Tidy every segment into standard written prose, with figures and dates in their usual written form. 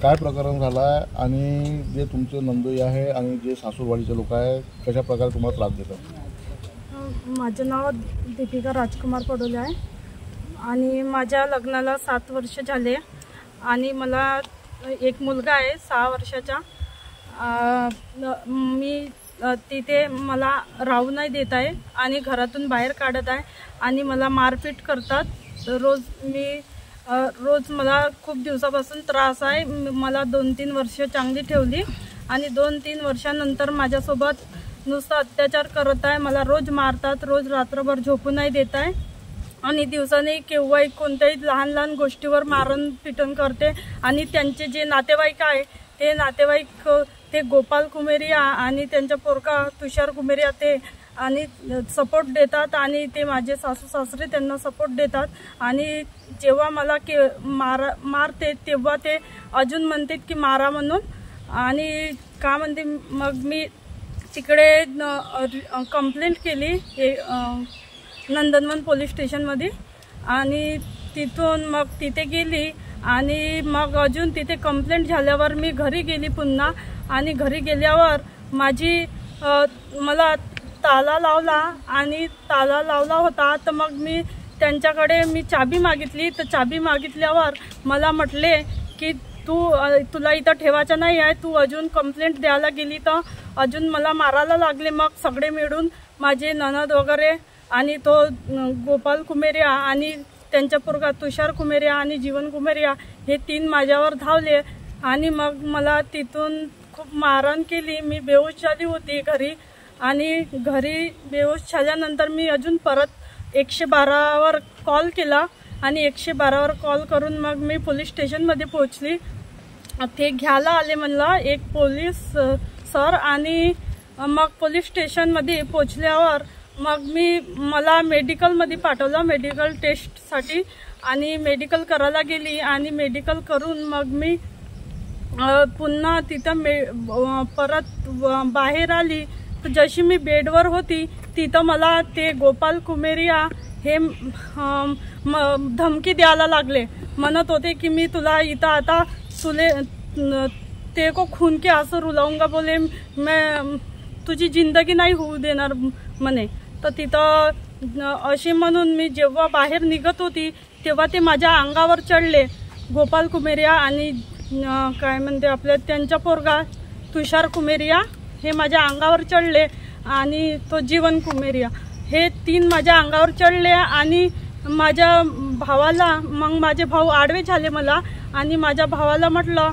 काय प्रकरण झालं आहे आणि जे तुमचे नंदोई आहे आणि जे सासूरवाडीचे लोक आहे कशा प्रकारे तुम्हाला त्रास देतात? माझं नाव दीपिका राजकुमार पडोले आहे आणि माझ्या लग्नाला 7 वर्ष झाले आणि मला एक मुलगा आहे 6 वर्षाचा। मी तिथे मला राहू नाही देत आहे आणि घरातून बाहेर काढत आहे आणि मला मारपीट करतात रोज मला खूप दिवसापासून त्रास आहे। मला 2-3 वर्ष चांगली ठेवली आणि 2-3 वर्षानंतर माझ्यासोबत नुसतं अत्याचार करत आहे। मला रोज मारतात, रोज रात्रभर झोपू नाही देत आहे आणि दिवसाने केव्हाही कोणत्याही लहान लहान गोष्टीवर मारण पिटण करते आणि त्यांचे जे नातेवाईक आहे ते नातेवाईक ते गोपाल कुमेरिया आणि त्यांचा पोरगा तुषार कुमेरिया ते आणि सपोर्ट देतात आणि ते माझे सासू सासरे त्यांना सपोर्ट देतात आणि जेव्हा मला मारते तेव्हा ते अजून म्हणतात की मारा म्हणून आणि का म्हणते। मग मी तिकडे कंप्लेंट केली नंदनवन पोलीस स्टेशनमध्ये आणि तिथून मग तिथे गेली आणि मग अजून तिथे कंप्लेंट झाल्यावर मी घरी गेली पुन्हा आणि घरी गेल्यावर मला ताला लावला आणि ताला लावला होता। तर मग मी त्यांच्याकडे चाबी मागितली तर चाबी मागितल्यावर मला म्हटले की तुला इथं ठेवायचं नाही आहे, तू अजून कंप्लेंट द्यायला गेली तर अजून मला मारायला लागले। मग सगळे मिळून माझे ननद वगैरे आणि तो गोपाल कुमेरिया आणि त्यांचा पोरगा तुषार कुमेरिया आणि जीवन कुमेरिया हे 3 माझ्यावर धावले आणि मग मला तिथून खूप मारहाण केली। मी बेहोश झाली होती घरी आणि घरी बेहोश झाल्यानंतर मी अजून परत 112वर कॉल केला आणि 112वर कॉल करून मग मी पोलीस स्टेशनमध्ये पोहोचली। ते घ्यायला आले मला एक पोलीस सर आणि मग पोलीस स्टेशनमध्ये पोहोचल्यावर मग मला मेडिकलमध्ये पाठवलं मेडिकल टेस्टसाठी आणि मेडिकल करायला गेली आणि मेडिकल करून मग मी पुन्हा तिथं परत बाहेर आली। तर जशी मी बेडवर होती तिथं मला ते गोपाल कुमेरिया हे धमकी द्यायला लागले, म्हणत होते की मी तुला इथं आता ते को खून के आंसू रुलाऊंगा बोले, मैं तुझी जिंदगी नाही होऊ देणार म्हणे। तर तिथं अशी म्हणून मी जेव्हा बाहेर निघत होती तेव्हा ते माझ्या अंगावर चढले गोपाल कुमेरिया आणि काय म्हणते आपल्या त्यांचा पोरगा तुषार कुमेरिया हे माझ्या अंगावर चढले आणि तो जीवन कुमेरिया हे 3 माझ्या अंगावर चढले आणि माझ्या भावाला मग माझे भाऊ आडवे झाले मला आणि माझ्या भावाला म्हटलं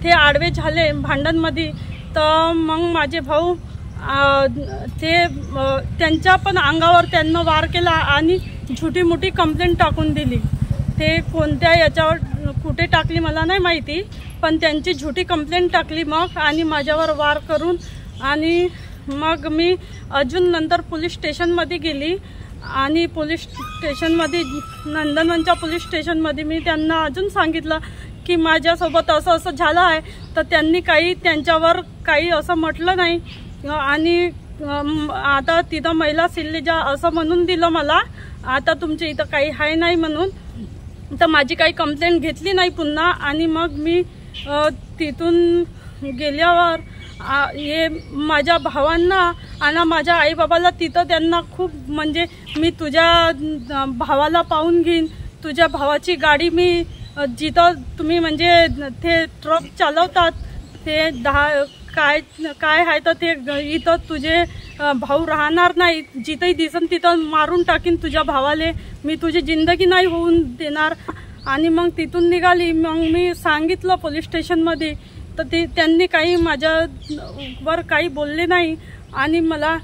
ते आडवे झाले भांडणमध्ये। तर मग माझे भाऊ त्यांच्या पण अंगावर त्यांना वार केला आणि छोटी मोठी कंप्लेंट टाकून दिली। ते कोणत्या याच्यावर कुठे टाकली मला नाही माहिती, पण त्यांची झुटी कंप्लेंट टाकली मग आणि माझ्यावर वार करून आणि मग मी अजून नंतर पोलीस स्टेशनमध्ये गेली आणि पोलीस स्टेशनमध्ये नंदनवनच्या पोलीस स्टेशनमध्ये मी त्यांना अजून सांगितलं की माझ्यासोबत असं झालं आहे। तर त्यांनी त्यांच्यावर काही असं म्हटलं नाही आणि आता तिथं महिला सिल्लेजा असं म्हणून दिलं मला, आता तुमच्या इथं काही आहे नाही म्हणून। तर माझी काही कंप्लेंट घेतली नाही पुन्हा आणि मग मी तिथून गेल्यावर हे माझ्या भावांना आणि माझ्या आईबाबाला तिथं त्यांना खूप म्हणजे मी तुझ्या भावाला पाहून घेईन, तुझ्या भावाची गाडी मी जिथं तुम्ही म्हणजे ते ट्रक चालवतात ते काय आहे तर ते इथं तुझे भाऊ राहणार नाही, जिथंही दिसन तिथं मारून टाकीन तुझ्या भावाले, मी तुझी जिंदगी नाही होऊन देणार। आणि मग तिथून निघाली। मग मी सांगितलं पोलीस स्टेशनमध्ये तर त्यांनी काही माझ्यावर काही बोलले नाही आणि मला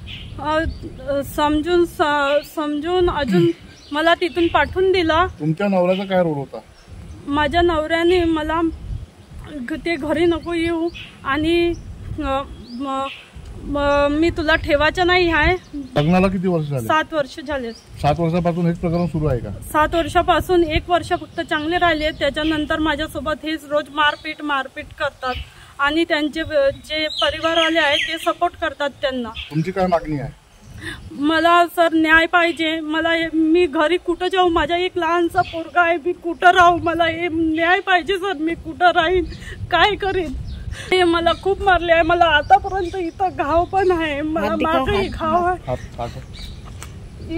समजून अजून मला तिथून पाठवून दिला। तुमच्या नवऱ्याचा काय रोल होता? माझ्या नवऱ्याने मला ते घरी नको येऊ आणि मी तुला ठेवायचं नाही आहे। लग्नाला किती वर्ष झाले? 7 वर्ष झाले। 7 वर्षापासून हेच प्रकरण सुरू आहे का? 7 वर्षापासून 1 वर्ष फक्त चांगले राहिले, त्याच्यानंतर माझ्यासोबत हेच रोज मारपीट करतात आणि त्यांचे जे परिवारवाले आहेत ते सपोर्ट करतात त्यांना। तुमची काय मागणी आहे? मला सर न्याय पाहिजे. मी घरी कुठं जाऊ, माझा एक लहानसा पोरगा आहे, मी कुठं राहू, मला हे न्याय पाहिजे सर. मी कुठं राहीन, काय करीन. हे मला खूप मारले आहे. मला आतापर्यंत इथं घाव पण आहे, मला मागही घाव आहे,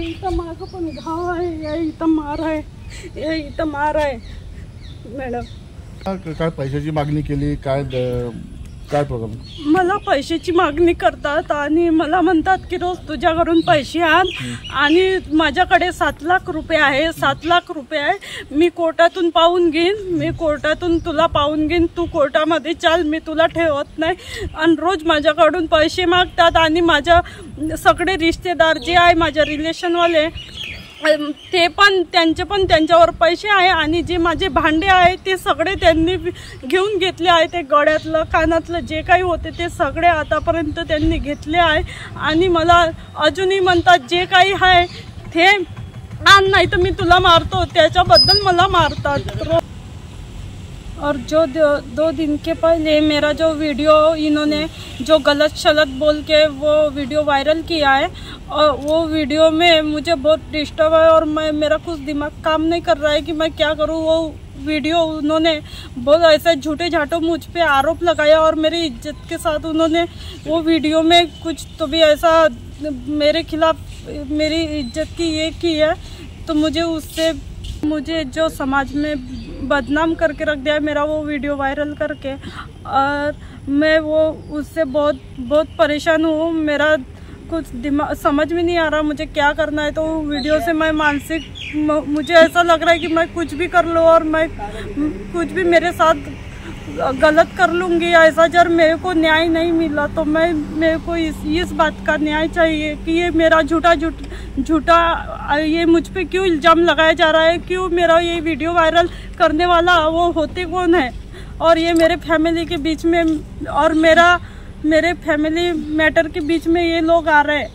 इथं मागं पण घाव आहे, इथं मार आहे, इथं मार आहे मॅडम. काय पैशाची मागणी केली, काय प्रॉब्लेम? मला पैशाची मागणी करतात आणि मला म्हणतात की रोज तुझ्या घरून पैसे आण, आणि माझ्याकडे 7 लाख रुपये आहे, 7 लाख रुपये आहे. मी कोर्टातून पाहून घेईन, मी कोर्टातून तुला पाहून घेईन, तू कोर्टामध्ये चाल, मी तुला ठेवत नाही. आणि रोज माझ्याकडून पैसे मागतात. आणि माझ्या सगळे रिश्तेदार जे आहे, माझ्या रिलेशनवाले, ते पण त्यांच्यावर पैसे आहे. आणि जे माझे भांडे आहे ते सगळे त्यांनी घेऊन घेतले आहे. ते गळ्यातलं, कानातलं जे काही होते ते सगळे आतापर्यंत त्यांनी घेतले आहे. आणि मला अजूनही म्हणतात जे काही आहे ते आण, नाही तर मी तुला मारतो. त्याच्याबद्दल मला मारतात. और जो 2 दिन के पहले मेरा जो वीडियो इन्होंने जो गलत शलत बोल के वो वीडियो वायरल किया है, और वो वीडियो में मुझे बहुत डिस्टर्ब है और मेरा कुछ दिमाग काम नहीं कर रहा है कि मैं क्या करूँ. वो वीडियो उन्होंने बहुत ऐसा झूठे झाटों मुझ पे आरोप लगाया और मेरी इज्जत के साथ उन्होंने वो वीडियो में कुछ तो भी ऐसा मेरे खिलाफ मेरी इज्जत की ये की है. तो मुझे जो समाज में बदनाम करके रख दिया है मेरा वो वीडियो वायरल करके, और मैं वो उससे बहुत परेशान हूँ. मेरा कुछ दिमाग समझ में नहीं आ रहा मुझे क्या करना है. तो वीडियो से मैं मुझे ऐसा लग रहा है कि मैं कुछ भी कर लूँ और मैं कुछ भी मेरे साथ गलत कर लूँगी. ऐसा जब मेरे को न्याय नहीं मिला तो मेरे को इस बात का न्याय चाहिए कि ये मेरा झूठा ये मुझ पे क्यों इल्ज़ाम लगाया जा रहा है, क्यों मेरा ये वीडियो वायरल करने वाला वो होते कौन है, और ये मेरे फैमिली के बीच में और मेरे फैमिली मैटर के बीच में ये लोग आ रहे हैं.